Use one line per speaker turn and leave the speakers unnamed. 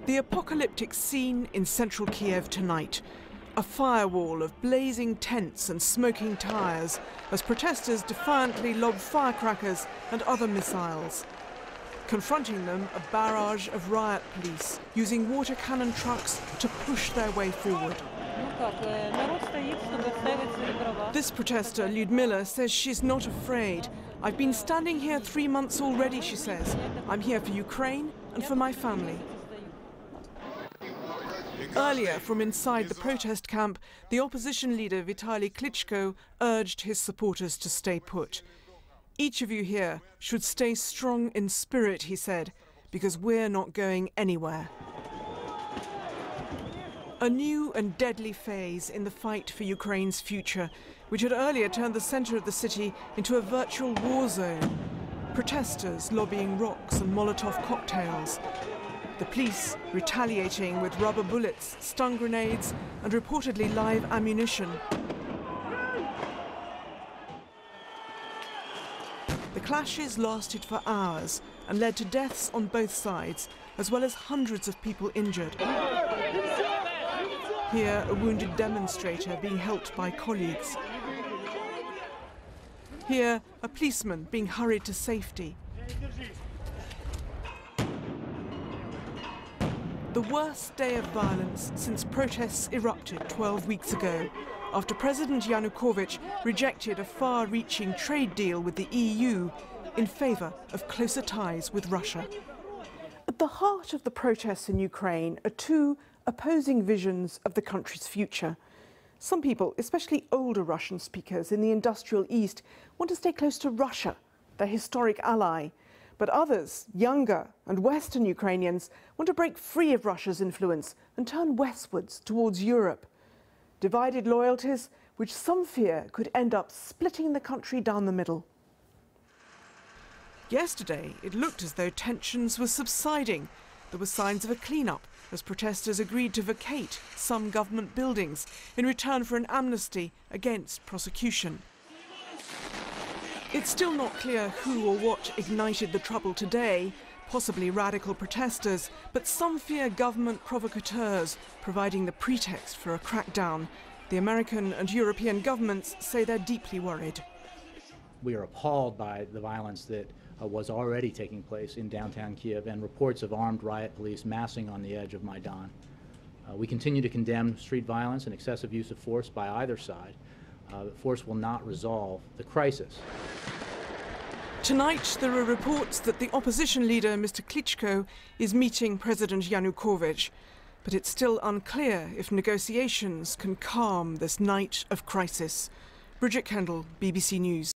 The apocalyptic scene in central Kiev tonight. A firewall of blazing tents and smoking tyres as protesters defiantly lob firecrackers and other missiles. Confronting them, a barrage of riot police using water cannon trucks to push their way forward. This protester, Lyudmila, says she's not afraid. "I've been standing here 3 months already," she says. "I'm here for Ukraine and for my family." Earlier, from inside the protest camp, the opposition leader Vitaly Klitschko urged his supporters to stay put. "Each of you here should stay strong in spirit," he said, "because we're not going anywhere." A new and deadly phase in the fight for Ukraine's future, which had earlier turned the centre of the city into a virtual war zone. Protesters lobbying rocks and Molotov cocktails. The police retaliating with rubber bullets, stun grenades and reportedly live ammunition. The clashes lasted for hours and led to deaths on both sides, as well as hundreds of people injured. Here, a wounded demonstrator being helped by colleagues. Here, a policeman being hurried to safety. The worst day of violence since protests erupted 12 weeks ago, after President Yanukovych rejected a far-reaching trade deal with the EU in favour of closer ties with Russia. At the heart of the protests in Ukraine are two opposing visions of the country's future. Some people, especially older Russian speakers in the industrial East, want to stay close to Russia, their historic ally. But others, younger and Western Ukrainians, want to break free of Russia's influence and turn westwards towards Europe. Divided loyalties, which some fear could end up splitting the country down the middle. Yesterday, it looked as though tensions were subsiding. There were signs of a clean-up as protesters agreed to vacate some government buildings in return for an amnesty against prosecution. It's still not clear who or what ignited the trouble today, possibly radical protesters, but some fear government provocateurs providing the pretext for a crackdown. The American and European governments say they're deeply worried.
We are appalled by the violence that was already taking place in downtown Kiev and reports of armed riot police massing on the edge of Maidan. We continue to condemn street violence and excessive use of force by either side. Force will not resolve the crisis.
Tonight, there are reports that the opposition leader, Mr. Klitschko, is meeting President Yanukovych. But it's still unclear if negotiations can calm this night of crisis. Bridget Kendall, BBC News.